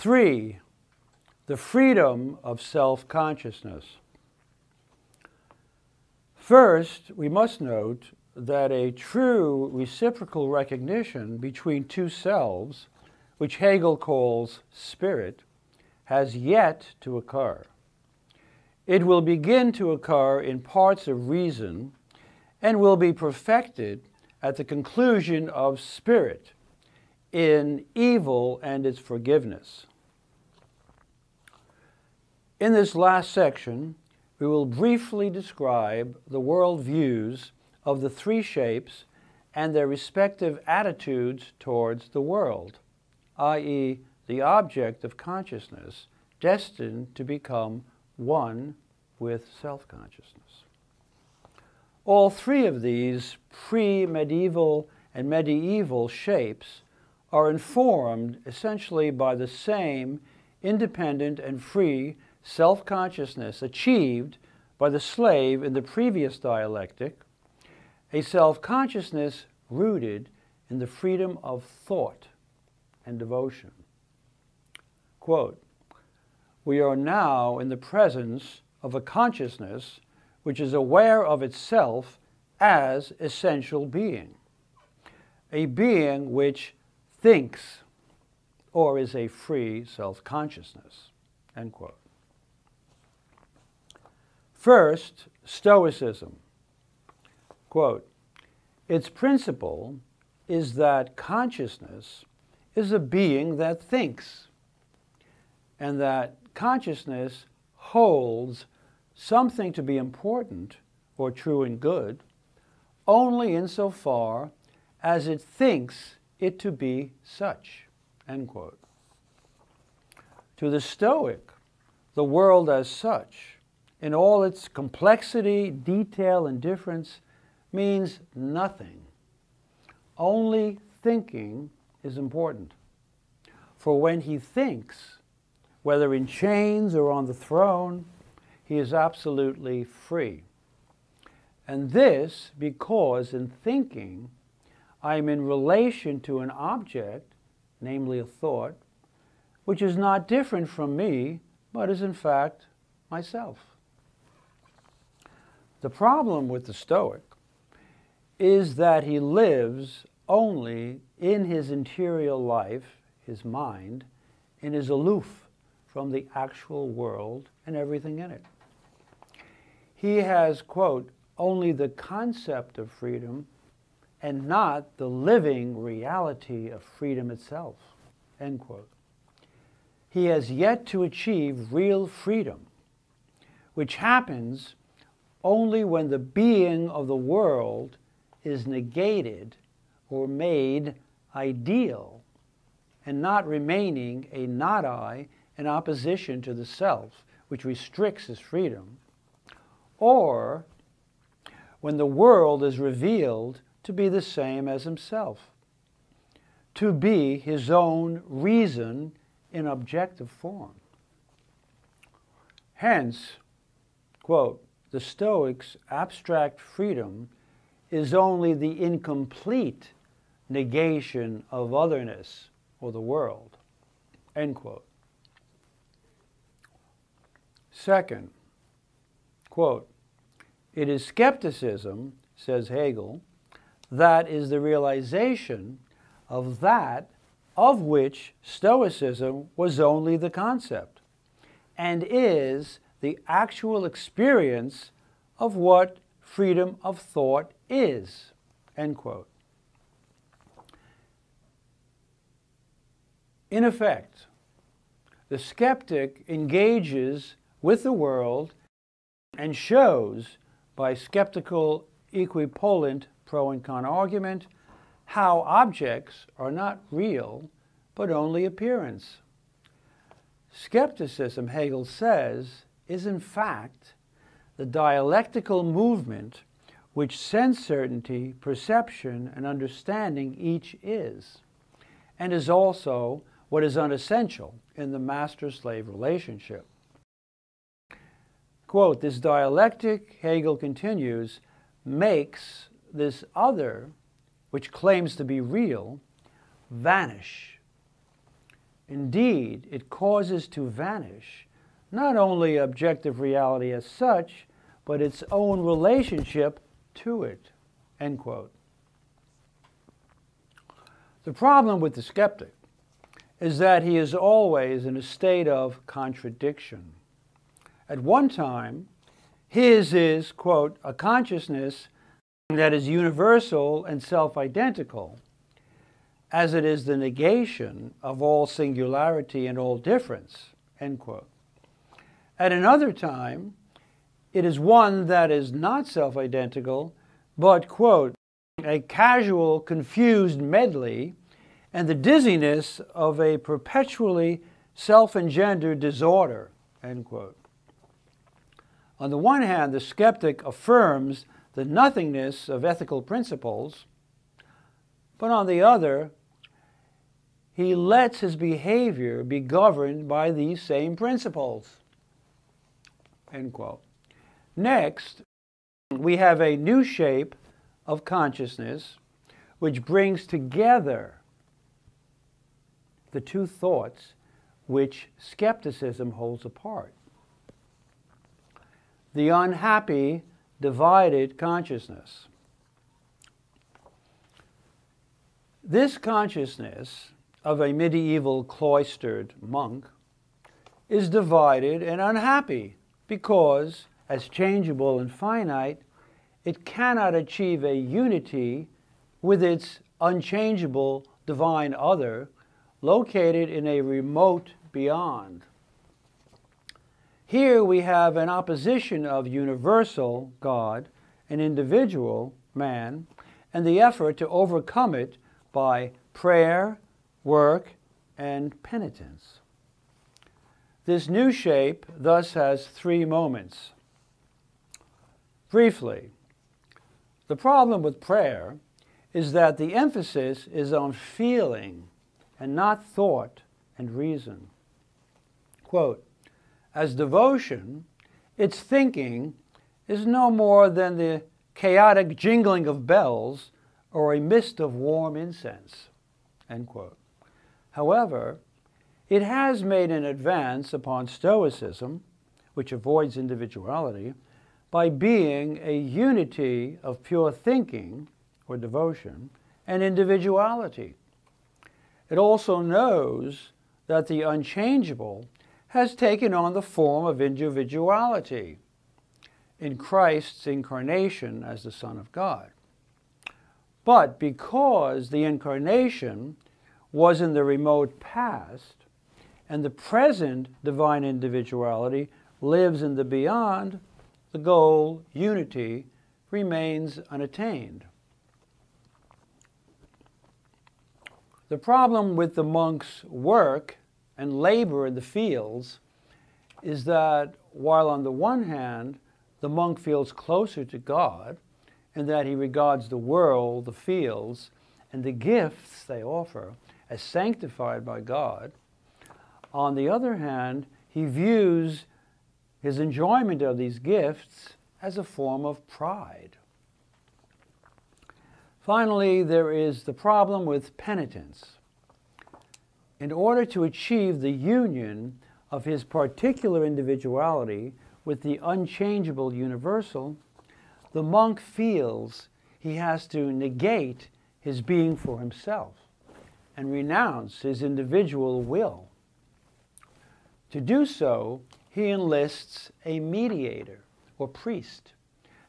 3. The freedom of self-consciousness. First, we must note that a true reciprocal recognition between two selves, which Hegel calls spirit, has yet to occur. It will begin to occur in parts of reason and will be perfected at the conclusion of spirit in evil and its forgiveness. In this last section, we will briefly describe the worldviews of the three shapes and their respective attitudes towards the world, i.e., the object of consciousness destined to become one with self-consciousness. All three of these pre-medieval and medieval shapes are informed essentially by the same independent and free self-consciousness achieved by the slave in the previous dialectic, a self-consciousness rooted in the freedom of thought and devotion. Quote, "We are now in the presence of a consciousness which is aware of itself as essential being, a being which thinks or is a free self-consciousness." End quote. First, Stoicism. Quote, "Its principle is that consciousness is a being that thinks, and that consciousness holds something to be important or true and good only insofar as it thinks it to be such." End quote. To the Stoic, the world as such, in all its complexity, detail, and difference, means nothing. Only thinking is important. For when he thinks, whether in chains or on the throne, he is absolutely free. And this because in thinking, I am in relation to an object, namely a thought, which is not different from me, but is in fact myself. The problem with the Stoic is that he lives only in his interior life, his mind, and is aloof from the actual world and everything in it. He has, quote, "only the concept of freedom and not the living reality of freedom itself," end quote. He has yet to achieve real freedom, which happens only when the being of the world is negated or made ideal and not remaining a not-I in opposition to the self, which restricts his freedom, or when the world is revealed to be the same as himself, to be his own reason in objective form. Hence, quote, "the Stoics' abstract freedom is only the incomplete negation of otherness or the world," end quote. Second, quote, "It is skepticism," says Hegel, "that is the realization of that of which Stoicism was only the concept, and is the actual experience of what freedom of thought is," end quote. In effect, the skeptic engages with the world and shows by skeptical equipolant pro and con argument how objects are not real but only appearance. Skepticism, Hegel says, is in fact the dialectical movement which sense certainty, perception, and understanding each is, and is also what is unessential in the master-slave relationship. Quote, "This dialectic," Hegel continues, "makes this other, which claims to be real, vanish, Indeed, it causes to vanish not only objective reality as such, but its own relationship to it." End quote. The problem with the skeptic is that he is always in a state of contradiction. At one time, his is, quote, "a consciousness that is universal and self-identical, as it is the negation of all singularity and all difference," end quote. At another time, it is one that is not self-identical, but, quote, "a casual, confused medley and the dizziness of a perpetually self-engendered disorder," end quote. On the one hand, the skeptic affirms the nothingness of ethical principles, but on the other, he lets his behavior be governed by these same principles. End quote. Next, we have a new shape of consciousness which brings together the two thoughts which skepticism holds apart. The unhappy, divided consciousness. This consciousness of a medieval cloistered monk is divided and unhappy because, as changeable and finite, it cannot achieve a unity with its unchangeable divine other located in a remote beyond. Here we have an opposition of universal God and individual man, and the effort to overcome it by prayer, work, and penitence. This new shape thus has three moments. Briefly, the problem with prayer is that the emphasis is on feeling and not thought and reason. Quote, "As devotion, its thinking is no more than the chaotic jingling of bells or a mist of warm incense." End quote. However, it has made an advance upon Stoicism, which avoids individuality, by being a unity of pure thinking, or devotion, and individuality. It also knows that the unchangeable has taken on the form of individuality in Christ's incarnation as the Son of God. But because the incarnation was in the remote past, and the present divine individuality lives in the beyond, the goal, unity, remains unattained. The problem with the monk's work and labor in the fields is that while on the one hand the monk feels closer to God and that he regards the world, the fields, and the gifts they offer as sanctified by God, on the other hand he views his enjoyment of these gifts as a form of pride. Finally, there is the problem with penitence. In order to achieve the union of his particular individuality with the unchangeable universal, the monk feels he has to negate his being for himself and renounce his individual will. To do so, he enlists a mediator or priest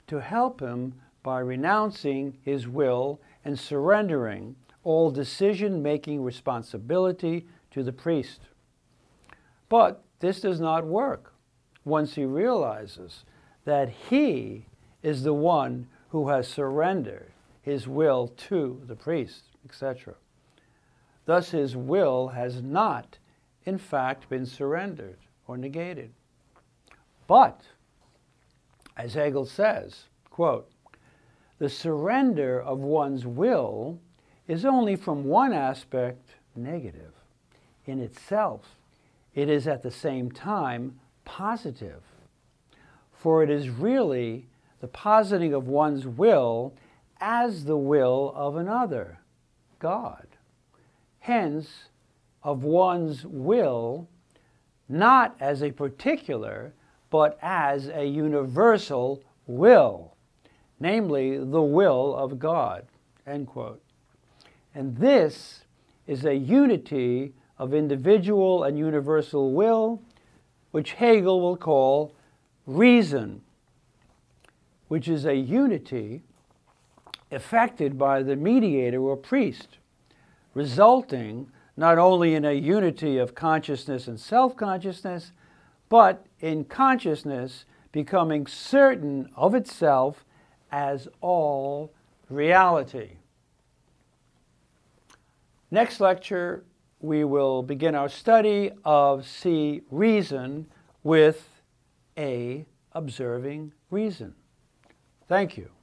to help him by renouncing his will and surrendering all decision-making responsibility to the priest. But this does not work once he realizes that he is the one who has surrendered his will to the priest, etc. Thus his will has not, in fact, been surrendered or negated. But, as Hegel says, quote, "The surrender of one's will is only from one aspect negative. In itself, it is at the same time positive. For it is really the positing of one's will as the will of another, God. Hence, of one's will, not as a particular, but as a universal will, namely the will of God, end quote. And this is a unity of individual and universal will, which Hegel will call reason, which is a unity effected by the mediator or priest, resulting not only in a unity of consciousness and self-consciousness, but in consciousness becoming certain of itself as all reality. Next lecture, we will begin our study of C, reason, with A, observing reason. Thank you.